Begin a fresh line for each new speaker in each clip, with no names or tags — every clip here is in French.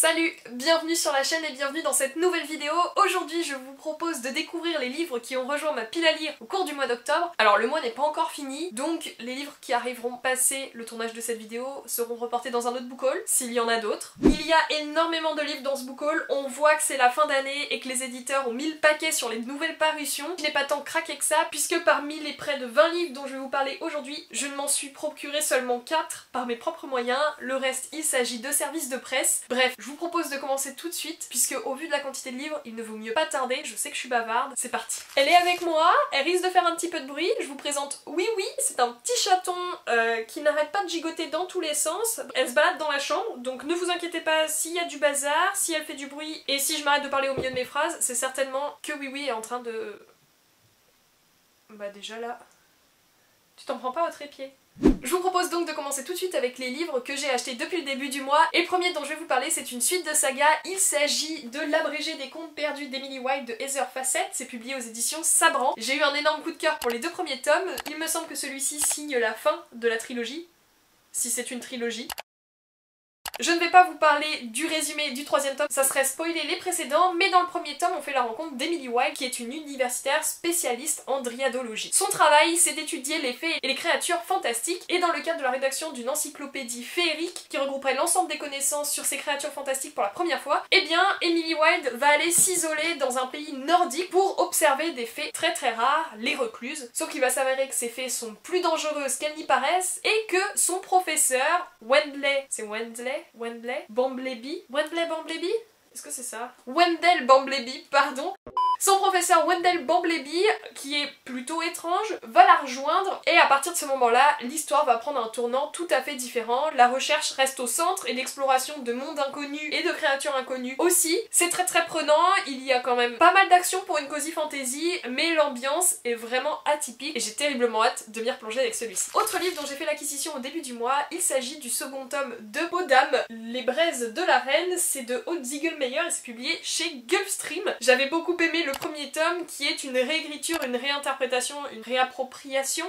Salut, bienvenue sur la chaîne et bienvenue dans cette nouvelle vidéo. Aujourd'hui je vous propose de découvrir les livres qui ont rejoint ma pile à lire au cours du mois d'octobre. Alors le mois n'est pas encore fini, donc les livres qui arriveront passer le tournage de cette vidéo seront reportés dans un autre book haul, s'il y en a d'autres. Il y a énormément de livres dans ce book haul, on voit que c'est la fin d'année et que les éditeurs ont mis le paquet sur les nouvelles parutions. Je n'ai pas tant craqué que ça, puisque parmi les près de 20 livres dont je vais vous parler aujourd'hui, je ne m'en suis procuré seulement 4 par mes propres moyens, le reste il s'agit de services de presse. Bref, je vous propose de commencer tout de suite, puisque au vu de la quantité de livres, il ne vaut mieux pas tarder, je sais que je suis bavarde, c'est parti. Elle est avec moi, elle risque de faire un petit peu de bruit, je vous présente Oui Oui, c'est un petit chaton qui n'arrête pas de gigoter dans tous les sens, elle se balade dans la chambre, donc ne vous inquiétez pas s'il y a du bazar, si elle fait du bruit, et si je m'arrête de parler au milieu de mes phrases, c'est certainement que Oui Oui est en train de... Bah déjà là... Tu t'en prends pas au trépied. Je vous propose donc de commencer tout de suite avec les livres que j'ai achetés depuis le début du mois. Et le premier dont je vais vous parler, c'est une suite de saga. Il s'agit de L'abrégé des contes perdus d'Emily White de Heather Fassett. C'est publié aux éditions Sabran. J'ai eu un énorme coup de cœur pour les 2 premiers tomes. Il me semble que celui-ci signe la fin de la trilogie. Si c'est une trilogie. Je ne vais pas vous parler du résumé du 3e tome, ça serait spoiler les précédents, mais dans le premier tome on fait la rencontre d'Emily White qui est une universitaire spécialiste en dryadologie. Son travail c'est d'étudier les fées et les créatures fantastiques, et dans le cadre de la rédaction d'une encyclopédie féerique qui regrouperait l'ensemble des connaissances sur ces créatures fantastiques pour la première fois, eh bien Emily White va aller s'isoler dans un pays nordique pour observer des fées très très rares, les recluses, sauf qu'il va s'avérer que ces fées sont plus dangereuses qu'elles n'y paraissent et que son professeur, Wendley, c'est Wendley Bumblebee? Wendley Bumblebee? Est-ce que c'est ça? Wendell Bumblebee, pardon. Son professeur Wendell Bumblebee, qui est plutôt étrange, va la rejoindre et à partir de ce moment-là, l'histoire va prendre un tournant tout à fait différent. La recherche reste au centre et l'exploration de mondes inconnus et de créatures inconnues aussi. C'est très très prenant, il y a quand même pas mal d'action pour une cozy fantasy, mais l'ambiance est vraiment atypique et j'ai terriblement hâte de m'y replonger avec celui-ci. Autre livre dont j'ai fait l'acquisition au début du mois, il s'agit du second tome de Podam, Les braises de la reine, c'est de Aude Ziegelmeyer et c'est publié chez Gulfstream. J'avais beaucoup aimé le premier tome qui est une réécriture, une réinterprétation, une réappropriation,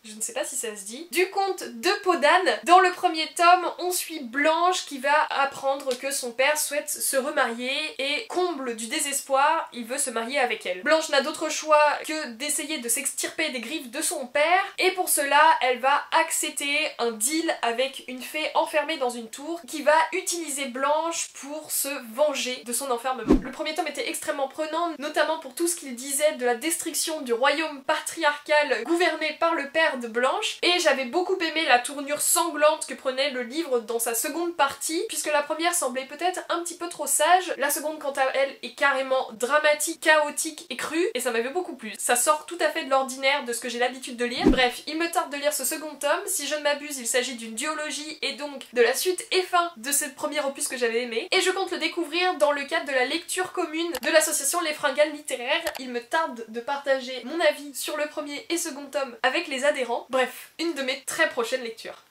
je ne sais pas si ça se dit, du conte de Podane. Dans le premier tome, on suit Blanche qui va apprendre que son père souhaite se remarier et, comble du désespoir, il veut se marier avec elle. Blanche n'a d'autre choix que d'essayer de s'extirper des griffes de son père, et pour cela, elle va accepter un deal avec une fée enfermée dans une tour qui va utiliser Blanche pour se venger de son enfermement. Le premier tome était extrêmement prenant, notamment pour tout ce qu'il disait de la destruction du royaume patriarcal gouverné par le père de Blanche, et j'avais beaucoup aimé la tournure sanglante que prenait le livre dans sa seconde partie, puisque la première semblait peut-être un petit peu trop sage, la seconde quant à elle est carrément dramatique, chaotique et crue, et ça m'avait beaucoup plu. Ça sort tout à fait de l'ordinaire de ce que j'ai l'habitude de lire. Bref, il me tarde de lire ce second tome, si je ne m'abuse il s'agit d'une duologie et donc de la suite et fin de ce premier opus que j'avais aimé, et je compte le découvrir dans le cadre de la lecture commune de l'association Les Fringales Littéraires. Il me tarde de partager mon avis sur le premier et second tome avec les adhérents. Bref, une de mes très prochaines lectures.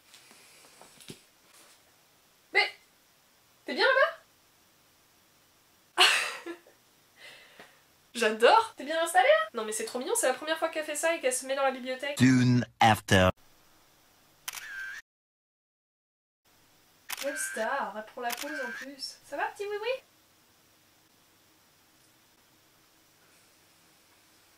Mais... t'es bien là-bas? J'adore! T'es bien installée là? Non mais c'est trop mignon, c'est la première fois qu'elle fait ça et qu'elle se met dans la bibliothèque.
Soon after.
Webstar, pour la pause en plus. Ça va petit oui-oui?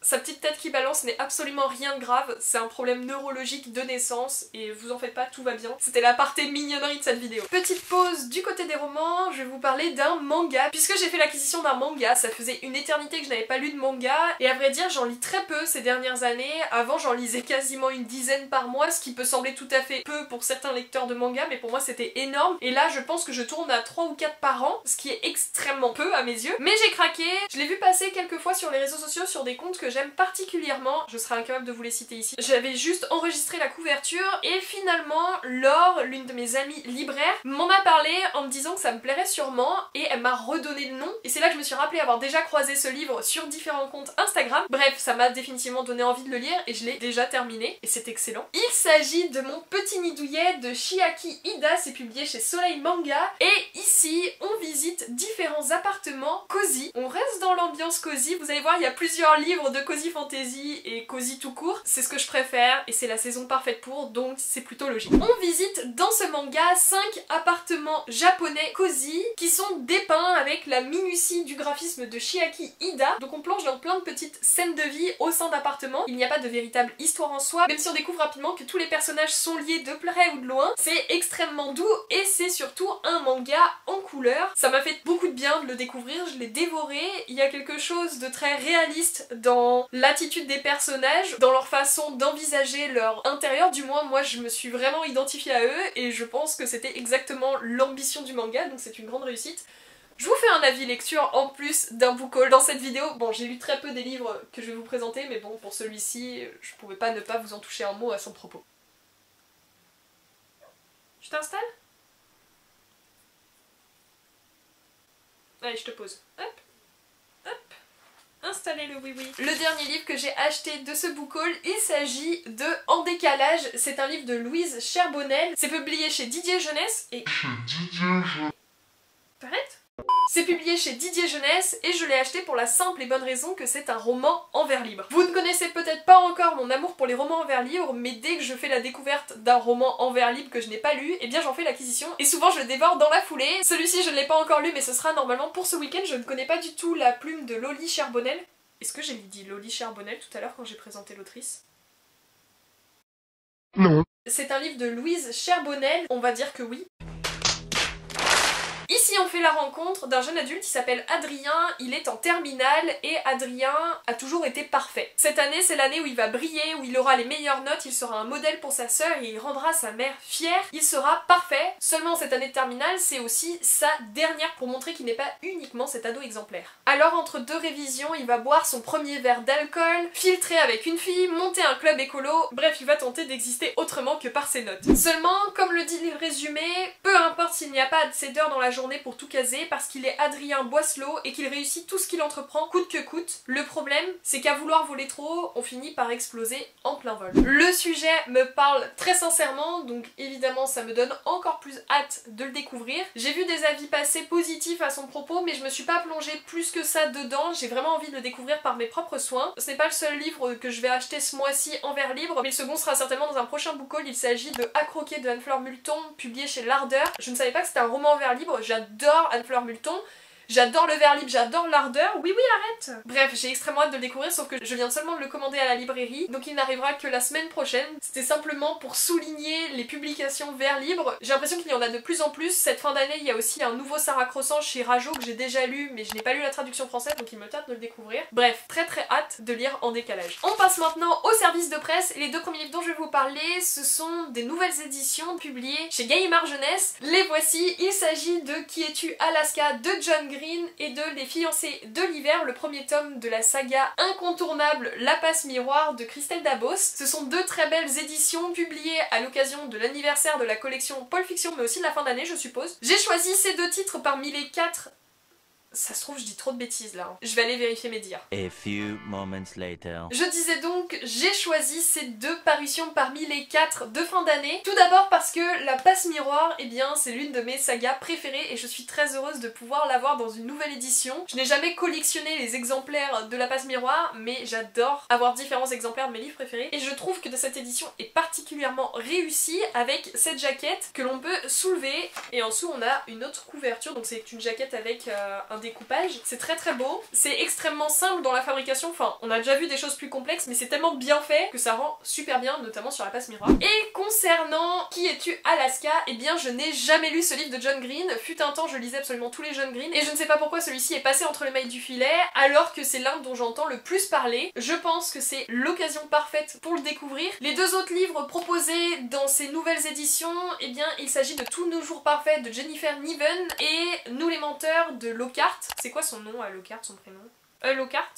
Sa petite tête qui balance n'est absolument rien de grave, c'est un problème neurologique de naissance et vous en faites pas, tout va bien. C'était la partie mignonnerie de cette vidéo. Petite pause du côté des romans, je vais vous parler d'un manga, puisque j'ai fait l'acquisition d'un manga. Ça faisait une éternité que je n'avais pas lu de manga, et à vrai dire j'en lis très peu ces dernières années. Avant j'en lisais quasiment une dizaine par mois, ce qui peut sembler tout à fait peu pour certains lecteurs de manga, mais pour moi c'était énorme. Et là je pense que je tourne à 3 ou 4 par an, ce qui est extrêmement peu à mes yeux. Mais j'ai craqué, je l'ai vu passer quelques fois sur les réseaux sociaux sur des comptes que j'aime particulièrement, je serais incapable de vous les citer ici. J'avais juste enregistré la couverture et finalement Laure, l'une de mes amies libraires, m'en a parlé en me disant que ça me plairait sûrement et elle m'a redonné le nom, et c'est là que je me suis rappelé avoir déjà croisé ce livre sur différents comptes Instagram. Bref, ça m'a définitivement donné envie de le lire et je l'ai déjà terminé et c'est excellent. Il s'agit de Mon petit nid douillet de Chiaki Ida, c'est publié chez Soleil Manga, et ici Ici, on visite différents appartements cosy. On reste dans l'ambiance cosy. Vous allez voir, il y a plusieurs livres de cosy fantasy et cosy tout court. C'est ce que je préfère et c'est la saison parfaite pour, donc c'est plutôt logique. On visite dans ce manga 5 appartements japonais cosy qui sont dépeints avec la minutie du graphisme de Chiaki Ida. Donc on plonge dans plein de petites scènes de vie au sein d'appartements. Il n'y a pas de véritable histoire en soi, même si on découvre rapidement que tous les personnages sont liés de près ou de loin. C'est extrêmement doux et c'est surtout un manga en couleur. Ça m'a fait beaucoup de bien de le découvrir, je l'ai dévoré. Il y a quelque chose de très réaliste dans l'attitude des personnages, dans leur façon d'envisager leur intérieur. Du moins, moi je me suis vraiment identifiée à eux et je pense que c'était exactement l'ambition du manga, donc c'est une grande réussite. Je vous fais un avis lecture en plus d'un book haul dans cette vidéo. Bon, j'ai lu très peu des livres que je vais vous présenter, mais bon, pour celui-ci, je pouvais pas ne pas vous en toucher un mot à son propos. Je t'installe ? Allez, je te pose. Hop, hop. Installez le oui-oui. Le dernier livre que j'ai acheté de ce book haul, il s'agit de En décalage. C'est un livre de Louise Cherbonnel. C'est publié chez Didier Jeunesse et... T'arrêtes ? C'est publié chez Didier Jeunesse et je l'ai acheté pour la simple et bonne raison que c'est un roman en vers libre. Vous ne connaissez peut-être pas encore mon amour pour les romans en vers libre, mais dès que je fais la découverte d'un roman en vers libre que je n'ai pas lu, eh bien j'en fais l'acquisition et souvent je le dévore dans la foulée. Celui-ci je ne l'ai pas encore lu mais ce sera normalement pour ce week-end. Je ne connais pas du tout la plume de Loli Cherbonnel. Est-ce que j'ai dit Loli Cherbonnel tout à l'heure quand j'ai présenté l'autrice ?
Non.
C'est un livre de Louise Cherbonnel, on va dire que oui. Ici on fait la rencontre d'un jeune adulte qui s'appelle Adrien, il est en terminale et Adrien a toujours été parfait. Cette année c'est l'année où il va briller, où il aura les meilleures notes, il sera un modèle pour sa sœur et il rendra sa mère fière, il sera parfait. Seulement cette année de terminale c'est aussi sa dernière pour montrer qu'il n'est pas uniquement cet ado exemplaire. Alors entre deux révisions il va boire son premier verre d'alcool, filtrer avec une fille, monter un club écolo, bref il va tenter d'exister autrement que par ses notes. Seulement comme le dit le résumé, peu importe s'il n'y a pas assez d'heures dans la journée pour tout caser parce qu'il est Adrien Boisselot et qu'il réussit tout ce qu'il entreprend coûte que coûte. Le problème, c'est qu'à vouloir voler trop haut, on finit par exploser en plein vol. Le sujet me parle très sincèrement, donc évidemment ça me donne encore plus hâte de le découvrir. J'ai vu des avis passer positifs à son propos, mais je me suis pas plongée plus que ça dedans, j'ai vraiment envie de le découvrir par mes propres soins. Ce n'est pas le seul livre que je vais acheter ce mois-ci en vers libre, mais le second sera certainement dans un prochain book haul. Il s'agit de À croquer de Anne-Fleur Multon, publié chez L'Ardeur. Je ne savais pas que c'était un roman en vers libre. J'adore Anne-Fleur Multon, j'adore le vers libre, j'adore l'ardeur. Oui, arrête. Bref, j'ai extrêmement hâte de le découvrir, sauf que je viens seulement de le commander à la librairie, donc il n'arrivera que la semaine prochaine. C'était simplement pour souligner les publications vers libre. J'ai l'impression qu'il y en a de plus en plus. Cette fin d'année, il y a aussi un nouveau Sarah Crossant chez Rajo que j'ai déjà lu, mais je n'ai pas lu la traduction française, donc il me tarde de le découvrir. Bref, très hâte de lire En décalage. On passe maintenant au service de presse, et les deux premiers livres dont je vais vous parler, ce sont des nouvelles éditions publiées chez Gallimard Jeunesse. Les voici, il s'agit de Qui es-tu Alaska de John Green et de Les fiancés de l'hiver, le premier tome de la saga incontournable La Passe Miroir de Christelle Dabos. Ce sont deux très belles éditions publiées à l'occasion de l'anniversaire de la collection Pulp Fiction, mais aussi de la fin d'année je suppose. J'ai choisi ces deux titres parmi les 4... Ça se trouve, je dis trop de bêtises là. Je vais aller vérifier mes dires.
A few moments later.
Je disais donc, j'ai choisi ces deux parutions parmi les 4 de fin d'année. Tout d'abord parce que La Passe Miroir, eh bien, c'est l'une de mes sagas préférées et je suis très heureuse de pouvoir l'avoir dans une nouvelle édition. Je n'ai jamais collectionné les exemplaires de La Passe Miroir, mais j'adore avoir différents exemplaires de mes livres préférés. Et je trouve que cette édition est particulièrement réussie avec cette jaquette que l'on peut soulever. Et en dessous, on a une autre couverture, donc c'est une jaquette avec un découpage. C'est très beau, c'est extrêmement simple dans la fabrication, enfin on a déjà vu des choses plus complexes mais c'est tellement bien fait que ça rend super bien, notamment sur La Passe Miroir. Et concernant Qui es-tu Alaska, eh bien je n'ai jamais lu ce livre de John Green. Fut un temps je lisais absolument tous les John Green et je ne sais pas pourquoi celui-ci est passé entre les mailles du filet alors que c'est l'un dont j'entends le plus parler. Je pense que c'est l'occasion parfaite pour le découvrir. Les deux autres livres proposés dans ces nouvelles éditions, eh bien il s'agit de Tous nos jours parfaits de Jennifer Niven et Nous les menteurs de Lockhart. C'est quoi son nom à Lockhart, son prénom Lockhart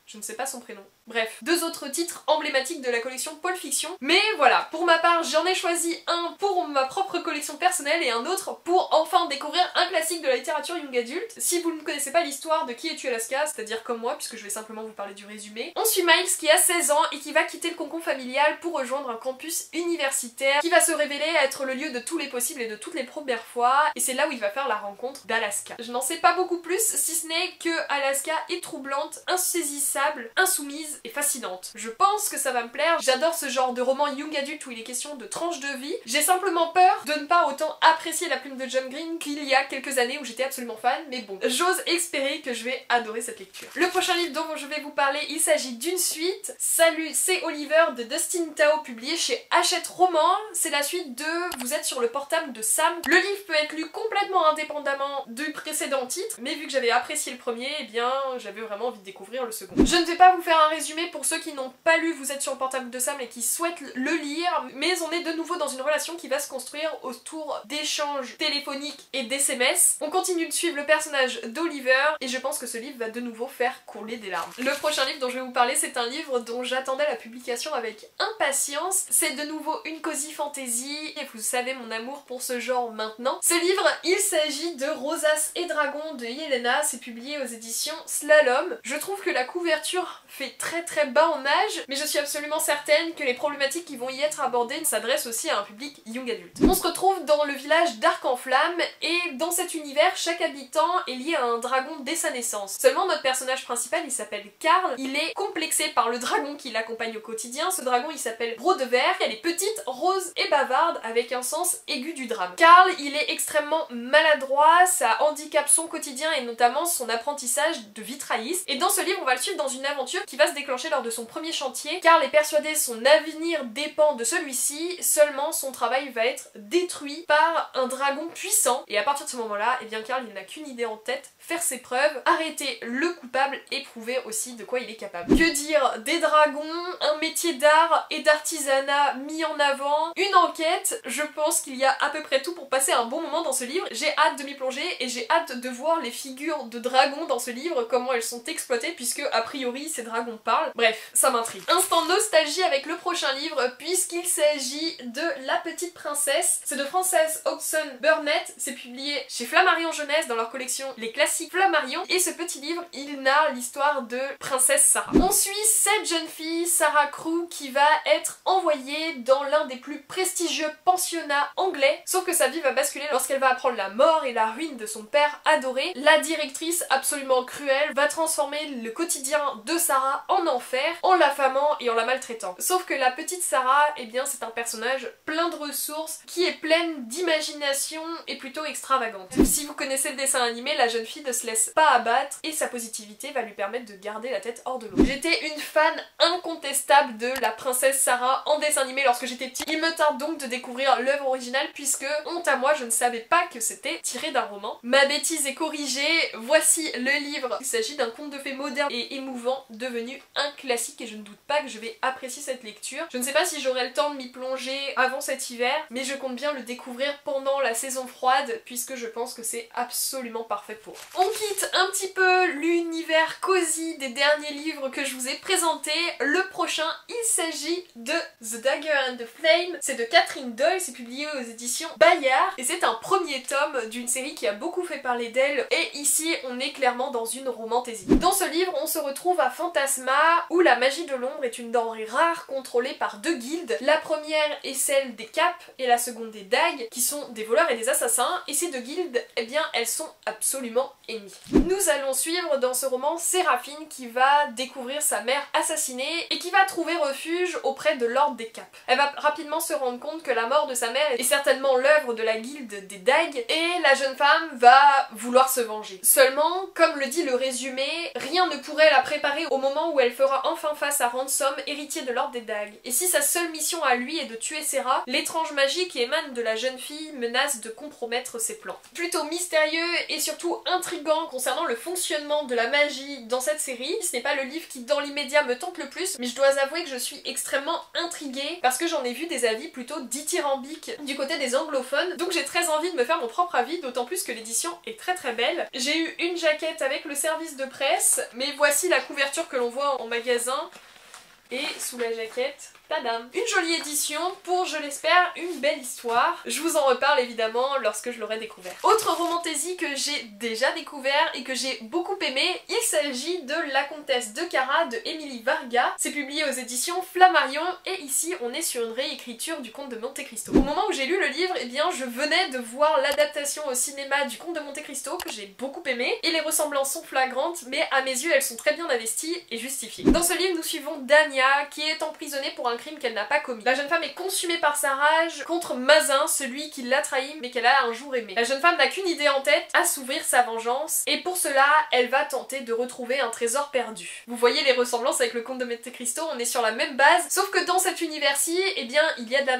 Je ne sais pas son prénom. Bref, 2 autres titres emblématiques de la collection Pôle Fiction. Mais voilà, pour ma part, j'en ai choisi un pour ma propre collection personnelle et un autre pour enfin découvrir un classique de la littérature young adulte. Si vous ne connaissez pas l'histoire de Qui es-tu Alaska, c'est-à-dire comme moi, puisque je vais simplement vous parler du résumé, on suit Miles qui a 16 ans et qui va quitter le cocon familial pour rejoindre un campus universitaire qui va se révéler être le lieu de tous les possibles et de toutes les premières fois, et c'est là où il va faire la rencontre d'Alaska. Je n'en sais pas beaucoup plus, si ce n'est que Alaska est troublante, insaisissable, insoumise et fascinante. Je pense que ça va me plaire, j'adore ce genre de roman young adulte où il est question de tranches de vie. J'ai simplement peur de ne pas autant apprécier La Plume de John Green qu'il y a quelques années où j'étais absolument fan, mais bon, j'ose espérer que je vais adorer cette lecture. Le prochain livre dont je vais vous parler, il s'agit d'une suite. Salut, c'est Oliver de Dustin Tao, publié chez Hachette Roman. C'est la suite de Vous êtes sur le portable de Sam. Le livre peut être lu complètement indépendamment du précédent titre, mais vu que j'avais apprécié le premier, eh bien j'avais vraiment envie de découvrir le second. Je ne vais pas vous faire un résumé pour ceux qui n'ont pas lu Vous êtes sur le portable de Sam et qui souhaitent le lire, mais on est de nouveau dans une relation qui va se construire autour d'échanges téléphoniques et d'SMS. On continue de suivre le personnage d'Oliver et je pense que ce livre va de nouveau faire couler des larmes. Le prochain livre dont je vais vous parler, c'est un livre dont j'attendais la publication avec impatience. C'est de nouveau une cozy fantasy et vous savez mon amour pour ce genre maintenant. Ce livre, il s'agit de Rosas et Dragons de Yelena, c'est publié aux éditions Slalom. Je trouve que la couverture fait très bas en âge, mais je suis absolument certaine que les problématiques qui vont y être abordées s'adressent aussi à un public young adulte. On se retrouve dans le village d'Arc en Flamme et dans cet univers, chaque habitant est lié à un dragon dès sa naissance. Seulement notre personnage principal, il s'appelle Karl, il est complexé par le dragon qui l'accompagne au quotidien. Ce dragon, il s'appelle Brodevert, elle est petite, rose et bavarde avec un sens aigu du drame. Karl, il est extrêmement maladroit, ça handicape son quotidien et notamment son apprentissage de vitrailliste. Et dans ce livre, on va le suivre dans une aventure qui va se déclencher lors de son premier chantier. Karl est persuadé son avenir dépend de celui-ci, seulement son travail va être détruit par un dragon puissant. Et à partir de ce moment-là, eh bien Karl, il n'a qu'une idée en tête, faire ses preuves, arrêter le coupable et prouver aussi de quoi il est capable. Que dire des dragons, un métier d'art et d'artisanat mis en avant, une enquête, je pense qu'il y a à peu près tout pour passer un bon moment dans ce livre. J'ai hâte de m'y plonger et j'ai hâte de voir les figures de dragons dans ce livre, comment elles sont exploitées puisque a priori ces dragons parlent. Bref, ça m'intrigue. Instant nostalgie avec le prochain livre puisqu'il s'agit de La Petite Princesse. C'est de Frances Hodgson Burnett, c'est publié chez Flammarion Jeunesse dans leur collection Les Classiques Flammarion et ce petit livre, il narre l'histoire de Princesse Sarah. On suit cette jeune fille, Sarah Crew, qui va être envoyée dans l'un des plus prestigieux pensionnats anglais, sauf que sa vie va basculer lorsqu'elle va apprendre la mort et la ruine de son père adoré. La directrice, absolument cruelle, va transformer le quotidien de Sarah en enfer, en l'affamant et en la maltraitant. Sauf que la petite Sarah, eh bien c'est un personnage plein de ressources, qui est pleine d'imagination et plutôt extravagante. Si vous connaissez le dessin animé, la jeune fille ne se laisse pas abattre et sa positivité va lui permettre de garder la tête hors de l'eau. J'étais une fan incontestable de la princesse Sarah en dessin animé lorsque j'étais petite. Il me tarde donc de découvrir l'œuvre originale puisque, honte à moi, je ne savais pas que c'était tiré d'un roman. Ma bêtise est corrigée, voici le livre. Il s'agit d'un conte de fées moderne et émouvant devenu un classique et je ne doute pas que je vais apprécier cette lecture. Je ne sais pas si j'aurai le temps de m'y plonger avant cet hiver, mais je compte bien le découvrir pendant la saison froide puisque je pense que c'est absolument parfait pour. On quitte un petit peu l'univers cosy des derniers livres que je vous ai présentés. Le prochain, il s'agit de The Dagger and the Flame. C'est de Catherine Doyle, c'est publié aux éditions Bayard et c'est un premier tome d'une série qui a beaucoup fait parler d'elle et ici on est clairement dans une romantaisie. Dans ce livre, on se retrouve à Fantasma où la magie de l'ombre est une denrée rare contrôlée par 2 guildes. La première est celle des capes et la seconde des dagues qui sont des voleurs et des assassins et ces 2 guildes, eh bien elles sont absolument ennemies. Nous allons suivre dans ce roman Séraphine qui va découvrir sa mère assassinée et qui va trouver refuge auprès de l'ordre des capes. Elle va rapidement se rendre compte que la mort de sa mère est certainement l'œuvre de la guilde des dagues et la jeune femme va vouloir se venger. Seulement, comme le dit le résumé, rien ne pourrait la préparer au moment où elle fera enfin face à Ransom, héritier de l'ordre des dagues. Et si sa seule mission à lui est de tuer Serra, l'étrange magie qui émane de la jeune fille menace de compromettre ses plans. Plutôt mystérieux et surtout intriguant concernant le fonctionnement de la magie dans cette série. Ce n'est pas le livre qui dans l'immédiat me tente le plus, mais je dois avouer que je suis extrêmement intriguée parce que j'en ai vu des avis plutôt dithyrambiques du côté des anglophones, donc j'ai très envie de me faire mon propre avis, d'autant plus que l'édition est très belle. J'ai eu une jaquette avec le service de presse, mais voici la couverture que l'on voit en magasin. Et sous la jaquette, tadam! Une jolie édition pour, je l'espère, une belle histoire. Je vous en reparle évidemment lorsque je l'aurai découvert. Autre romantaisie que j'ai déjà découvert et que j'ai beaucoup aimé, il s'agit de La Comtesse de Cara de Émilie Varga. C'est publié aux éditions Flammarion et ici on est sur une réécriture du Comte de Monte Cristo. Au moment où j'ai lu le livre, eh bien je venais de voir l'adaptation au cinéma du Comte de Monte Cristo que j'ai beaucoup aimé et les ressemblances sont flagrantes mais à mes yeux elles sont très bien investies et justifiées. Dans ce livre nous suivons Dania qui est emprisonnée pour un crime qu'elle n'a pas commis. La jeune femme est consumée par sa rage contre Mazin, celui qui l'a trahi mais qu'elle a un jour aimé. La jeune femme n'a qu'une idée en tête, assouvir sa vengeance, et pour cela, elle va tenter de retrouver un trésor perdu. Vous voyez les ressemblances avec le Comte de Monte Cristo, on est sur la même base, sauf que dans cet univers-ci, eh bien, il y a de la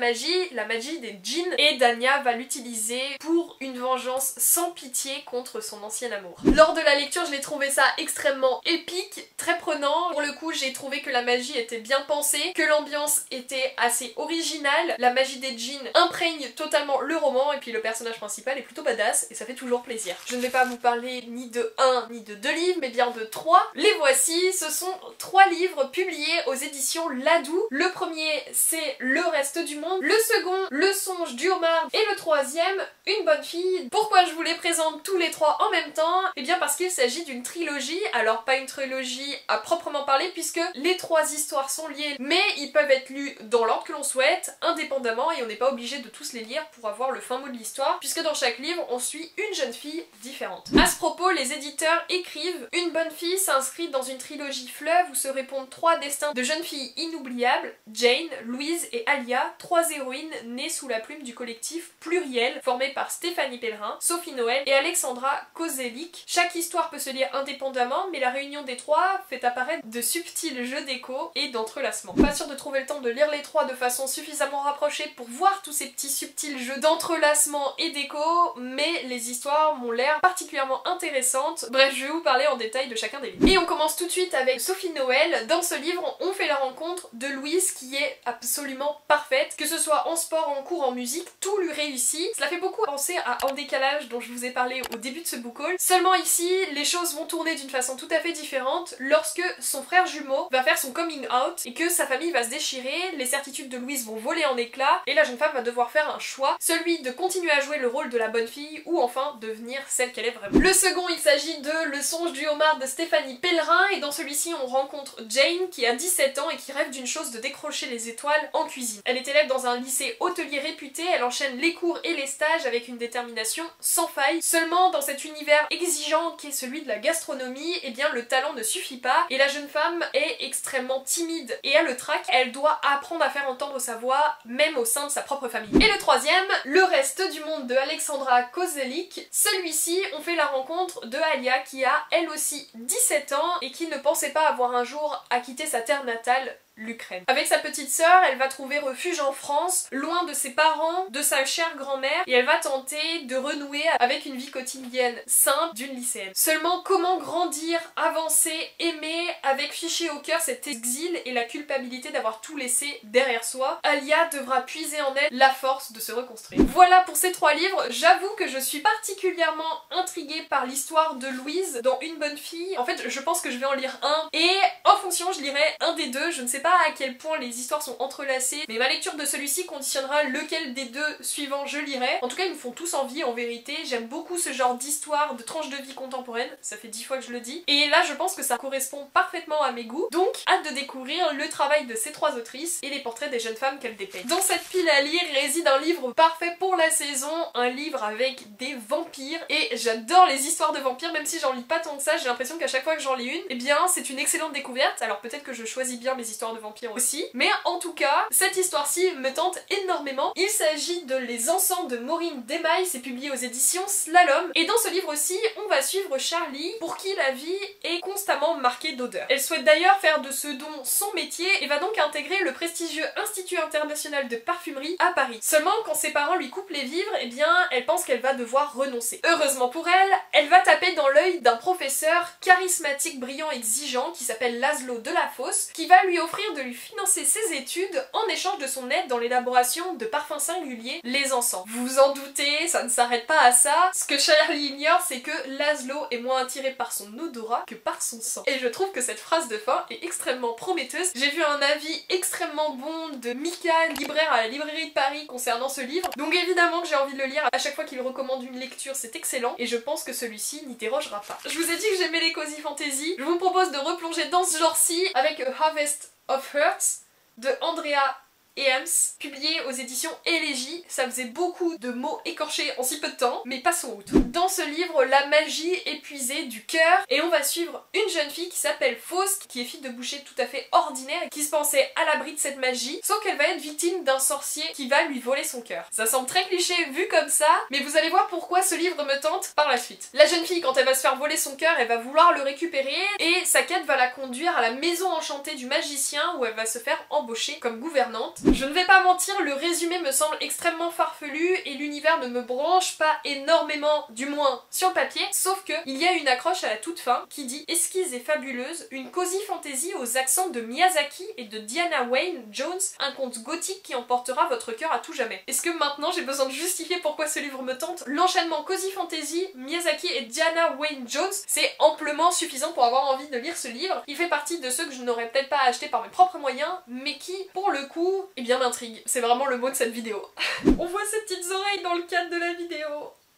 magie des djinns, et Dania va l'utiliser pour une vengeance sans pitié contre son ancien amour. Lors de la lecture, je l'ai trouvé ça extrêmement épique, très prenant. Pour le coup, j'ai trouvé que la magie était bien pensée, que l'ambiance était assez originale, la magie des djinns imprègne totalement le roman, et puis le personnage principal est plutôt badass, et ça fait toujours plaisir. Je ne vais pas vous parler ni de 1 ni de 2 livres, mais bien de 3. Les voici, ce sont 3 livres publiés aux éditions Ladou. Le premier, c'est Le Reste du Monde, le second, Le Songe du Homard, et le troisième, Une Bonne Fille. Pourquoi je vous les présente tous les 3 en même temps? Eh bien parce qu'il s'agit d'une trilogie, alors pas une trilogie à proprement parler, puisque les 3 histoires sont liées, mais ils peuvent être lus dans l'ordre que l'on souhaite, indépendamment, et on n'est pas obligé de tous les lire pour avoir le fin mot de l'histoire, puisque dans chaque livre, on suit une jeune fille différente. À ce propos, les éditeurs écrivent: Une Bonne Fille s'inscrit dans une trilogie fleuve où se répondent 3 destins de jeunes filles inoubliables, Jane, Louise et Alia, 3 héroïnes nées sous la plume du collectif Pluriel, formé par Stéphanie Pellerin, Sophie Noël et Alexandra Kozelik. Chaque histoire peut se lire indépendamment, mais la réunion des 3 fait apparaître de subtils jeux d'écho et d'entrelacement. Pas sûr de trouver le temps de lire les 3 de façon suffisamment rapprochée pour voir tous ces petits subtils jeux d'entrelacement et d'écho, mais les histoires m'ont l'air particulièrement intéressantes. Bref, je vais vous parler en détail de chacun des livres. Et on commence tout de suite avec Sophie Noël. Dans ce livre, on fait la rencontre de Louise qui est absolument parfaite, que ce soit en sport, en cours, en musique, tout lui réussit. Cela fait beaucoup penser à En Décalage dont je vous ai parlé au début de ce book haul. Seulement ici, les choses vont tourner d'une façon tout à fait différente lorsque son frère jumeau va faire son coming out et que sa famille va se déchirer, les certitudes de Louise vont voler en éclats et la jeune femme va devoir faire un choix, celui de continuer à jouer le rôle de la bonne fille ou enfin devenir celle qu'elle est vraiment. Le second, il s'agit de Le Songe du Homard de Stéphanie Pellerin, et dans celui-ci on rencontre Jane qui a 17 ans et qui rêve d'une chose: de décrocher les étoiles en cuisine. Elle est élève dans un lycée hôtelier réputé, elle enchaîne les cours et les stages avec une détermination sans faille. Seulement dans cet univers exigeant qui est celui de la gastronomie, eh bien le talent ne suffit pas et la jeune femme est extrêmement timide et a le trac. Elle doit apprendre à faire entendre sa voix même au sein de sa propre famille. Et le troisième, Le Reste du Monde de Alexandra Kozelik. Celui-ci, on fait la rencontre de Alia qui a elle aussi 17 ans et qui ne pensait pas avoir un jour à quitter sa terre natale, l'Ukraine. Avec sa petite sœur, elle va trouver refuge en France, loin de ses parents, de sa chère grand-mère, et elle va tenter de renouer avec une vie quotidienne simple d'une lycéenne. Seulement, comment grandir, avancer, aimer, avec fiché au cœur cet exil et la culpabilité d'avoir tout laissé derrière soi? Alia devra puiser en elle la force de se reconstruire. Voilà pour ces 3 livres. J'avoue que je suis particulièrement intriguée par l'histoire de Louise dans Une Bonne Fille. En fait, je pense que je vais en lire un, et en fonction, je lirai un des deux. Je ne sais pas à quel point les histoires sont entrelacées, mais ma lecture de celui-ci conditionnera lequel des 2 suivants je lirai. En tout cas, ils me font tous envie en vérité. J'aime beaucoup ce genre d'histoire, de tranche de vie contemporaine. Ça fait 10 fois que je le dis. Et là, je pense que ça correspond parfaitement à mes goûts. Donc, hâte de découvrir le travail de ces 3 autrices et les portraits des jeunes femmes qu'elles dépeignent. Dans cette pile à lire réside un livre parfait pour la saison, un livre avec des vampires. Et j'adore les histoires de vampires, même si j'en lis pas tant que ça. J'ai l'impression qu'à chaque fois que j'en lis une, eh bien, c'est une excellente découverte. Alors peut-être que je choisis bien mes histoires de vampires aussi, mais en tout cas, cette histoire-ci me tente énormément. Il s'agit de Les Encens de Maureen Desmailles, c'est publié aux éditions Slalom, et dans ce livre-ci, on va suivre Charlie, pour qui la vie est constamment marquée d'odeur. Elle souhaite d'ailleurs faire de ce don son métier, et va donc intégrer le prestigieux Institut International de Parfumerie à Paris. Seulement, quand ses parents lui coupent les vivres, eh bien, elle pense qu'elle va devoir renoncer. Heureusement pour elle, elle va taper dans l'œil d'un professeur charismatique, brillant, exigeant, qui s'appelle Laszlo Delafosse, qui va lui offrir offrir de lui financer ses études en échange de son aide dans l'élaboration de parfums singuliers, les encens. Vous vous en doutez, ça ne s'arrête pas à ça. Ce que Charlie ignore, c'est que Laszlo est moins attiré par son odorat que par son sang. Et je trouve que cette phrase de fin est extrêmement prometteuse. J'ai vu un avis extrêmement bon de Mika, libraire à la librairie de Paris concernant ce livre, donc évidemment que j'ai envie de le lire. À chaque fois qu'il recommande une lecture, c'est excellent, et je pense que celui-ci n'y dérogera pas. Je vous ai dit que j'aimais les cozy fantasy, je vous propose de replonger dans ce genre-ci avec A Harvest of Hurts de Andrea Eames, publié aux éditions Élégie. Ça faisait beaucoup de mots écorchés en si peu de temps, mais passons outre. Dans ce livre, la magie est puisée du cœur, et on va suivre une jeune fille qui s'appelle Fausse, qui est fille de boucher tout à fait ordinaire, et qui se pensait à l'abri de cette magie, sauf qu'elle va être victime d'un sorcier qui va lui voler son cœur. Ça semble très cliché vu comme ça, mais vous allez voir pourquoi ce livre me tente par la suite. La jeune fille, quand elle va se faire voler son cœur, elle va vouloir le récupérer, et sa quête va la conduire à la maison enchantée du magicien, où elle va se faire embaucher comme gouvernante. Je ne vais pas mentir, le résumé me semble extrêmement farfelu et l'univers ne me branche pas énormément, du moins sur le papier, sauf que il y a une accroche à la toute fin qui dit « Esquisse et fabuleuse, une cozy fantasy aux accents de Miyazaki et de Diana Wynne Jones, un conte gothique qui emportera votre cœur à tout jamais ». Est-ce que maintenant j'ai besoin de justifier pourquoi ce livre me tente? L'enchaînement cozy fantasy, Miyazaki et Diana Wynne Jones, c'est amplement suffisant pour avoir envie de lire ce livre. Il fait partie de ceux que je n'aurais peut-être pas acheté par mes propres moyens, mais qui, pour le coup, eh bien m'intrigue. C'est vraiment le mot de cette vidéo. On voit ses petites oreilles dans le cadre de la vidéo.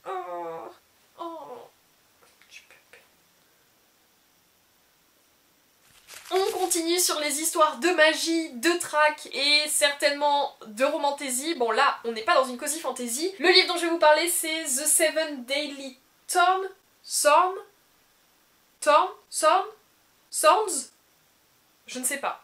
Oh. Oh. On continue sur les histoires de magie, de traque et certainement de romantaisie. Bon là, on n'est pas dans une cozy fantasy. Le livre dont je vais vous parler, c'est The Seven Daily Thorns. Je ne sais pas.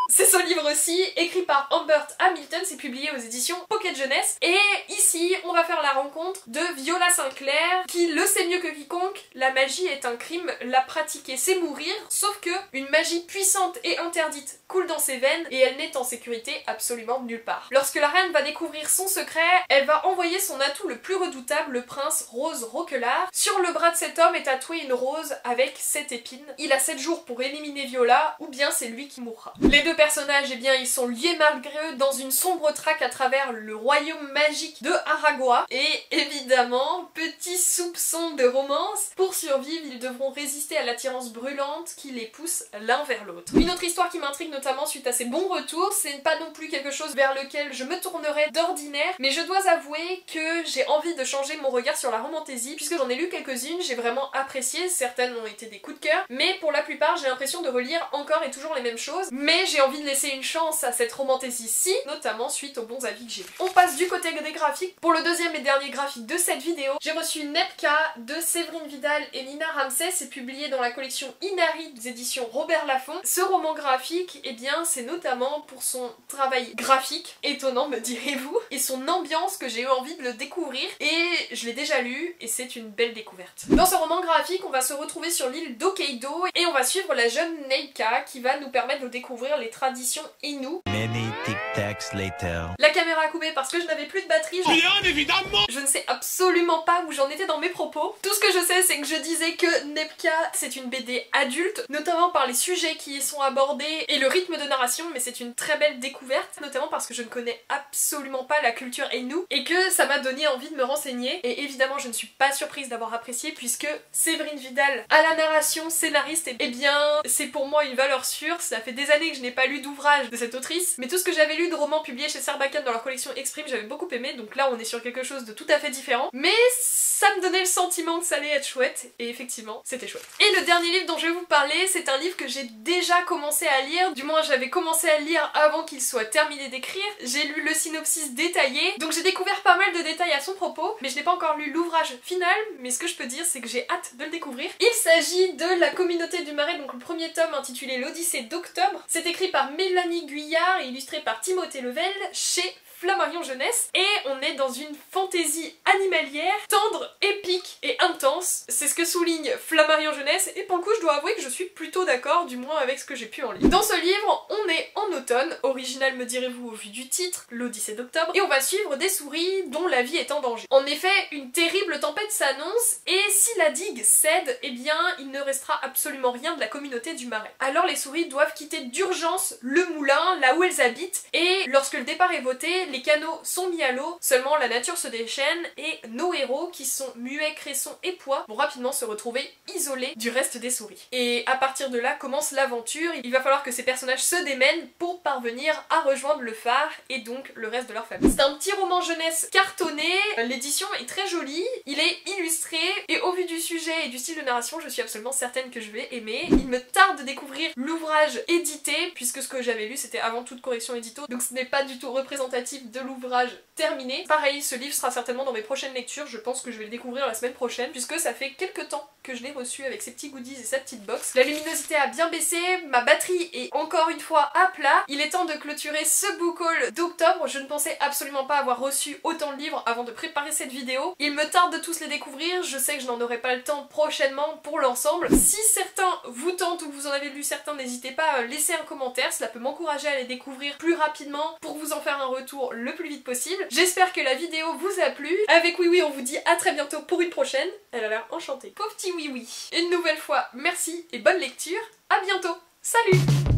C'est ce livre-ci, écrit par Humbert Hamilton, c'est publié aux éditions Pocket Jeunesse. Et ici, on va faire la rencontre de Viola Sinclair, qui le sait mieux que quiconque, la magie est un crime, la pratiquer c'est mourir, sauf que une magie puissante et interdite coule dans ses veines et elle n'est en sécurité absolument nulle part. Lorsque la reine va découvrir son secret, elle va envoyer son atout le plus redoutable, le prince Rose Roquelard. Sur le bras de cet homme est tatouée une rose avec 7 épines. Il a 7 jours pour éliminer Viola, ou bien c'est lui qui mourra. Les deux personnages, eh bien, ils sont liés malgré eux dans une sombre traque à travers le royaume magique de Aragua. Et évidemment, petit soupçon de romance, pour survivre, ils devront résister à l'attirance brûlante qui les pousse l'un vers l'autre. Une autre histoire qui m'intrigue notamment suite à ces bons retours, c'est pas non plus quelque chose vers lequel je me tournerais d'ordinaire, mais je dois avouer que j'ai envie de changer mon regard sur la romantaisie, puisque j'en ai lu quelques-unes, j'ai vraiment apprécié, certaines ont été des coups de cœur, mais pour la plupart j'ai l'impression de relire encore et toujours les mêmes choses, mais j'ai envie de laisser une chance à cette romantaisie-ci, notamment suite aux bons avis que j'ai vus. On passe du côté des graphiques. Pour le deuxième et dernier graphique de cette vidéo, j'ai reçu Nepka de Séverine Vidal et Nina Ramsey, c'est publié dans la collection Inari des éditions Robert Laffont. Ce roman graphique, eh bien, c'est notamment pour son travail graphique, étonnant me direz-vous, et son ambiance que j'ai eu envie de le découvrir, et je l'ai déjà lu, et c'est une belle découverte. Dans ce roman graphique, on va se retrouver sur l'île d'Hokkaido, et on va suivre la jeune Neika, qui va nous permettre de découvrir les traditions Innu.
Many tic-tacs later.
La caméra a coupé parce que je n'avais plus de batterie.
Bien évidemment!
Je ne sais absolument pas où j'en étais dans mes propos. Tout ce que je sais, c'est que je disais que Nepka, c'est une BD adulte, notamment par les sujets qui y sont abordés et le rythme de narration, mais c'est une très belle découverte, notamment parce que je ne connais absolument pas la culture Innu et que ça m'a donné envie de me renseigner. Et évidemment, je ne suis pas surprise d'avoir apprécié puisque Séverine Vidal à la narration, scénariste, eh bien, c'est pour moi une valeur sûre. Ça fait des années que je n'ai pas lu d'ouvrage de cette autrice, mais tout ce que j'avais lu de romans publiés chez Sarbacane dans leur collection Exprime, j'avais beaucoup aimé, donc là on est sur quelque chose de tout à fait différent, mais ça me donnait le sentiment que ça allait être chouette, et effectivement, c'était chouette. Et le dernier livre dont je vais vous parler, c'est un livre que j'ai déjà commencé à lire, du moins j'avais commencé à le lire avant qu'il soit terminé d'écrire, j'ai lu le synopsis détaillé, donc j'ai découvert pas mal de détails à son propos, mais je n'ai pas encore lu l'ouvrage final, mais ce que je peux dire c'est que j'ai hâte de le découvrir. Il s'agit de La Communauté du Marais, donc le premier tome intitulé L'Odyssée d'Octobre. C'est écrit par Mélanie Guyard et illustré par Timothée Level chez Flammarion Jeunesse, et on est dans une fantaisie animalière, tendre, épique et intense. c'est ce que souligne Flammarion Jeunesse, et pour le coup je dois avouer que je suis plutôt d'accord, du moins avec ce que j'ai pu en lire. Dans ce livre, on est en automne, original me direz-vous au vu du titre, l'Odyssée d'octobre, et on va suivre des souris dont la vie est en danger. En effet, une terrible tempête s'annonce, et si la digue cède, eh bien il ne restera absolument rien de la communauté du Marais. Alors les souris doivent quitter d'urgence le moulin, là où elles habitent, et lorsque le départ est voté, les canaux sont mis à l'eau, seulement la nature se déchaîne, et nos héros, qui sont Muet, Cresson et Pois, vont rapidement se retrouver isolés du reste des souris. Et à partir de là commence l'aventure, il va falloir que ces personnages se démènent pour parvenir à rejoindre le phare et donc le reste de leur famille. C'est un petit roman jeunesse cartonné, l'édition est très jolie, il est illustré et au vu du sujet et du style de narration, je suis absolument certaine que je vais aimer. Il me tarde de découvrir l'ouvrage édité puisque ce que j'avais lu c'était avant toute correction édito, donc ce n'est pas du tout représentatif de l'ouvrage terminé. Pareil, ce livre sera certainement dans mes prochaines lectures, je pense que je vais le découvrir la semaine prochaine puisque ça fait quelques temps que je l'ai reçu avec ses petits goodies et sa petite box. La luminosité a bien baissé, ma batterie est encore une fois à plat. Il est temps de clôturer ce book haul d'octobre. Je ne pensais absolument pas avoir reçu autant de livres avant de préparer cette vidéo. Il me tarde de tous les découvrir, je sais que je n'en aurai pas le temps prochainement pour l'ensemble. Si certains vous tentent ou que vous en avez lu certains, n'hésitez pas à laisser un commentaire, cela peut m'encourager à les découvrir plus rapidement pour vous en faire un retour le plus vite possible. J'espère que la vidéo vous a plu. Avec Oui Oui, on vous dit à très bientôt pour une prochaine. Elle a l'air enchantée. Pauvre petit Oui Oui. Une nouvelle fois, merci et bonne lecture. À bientôt. Salut!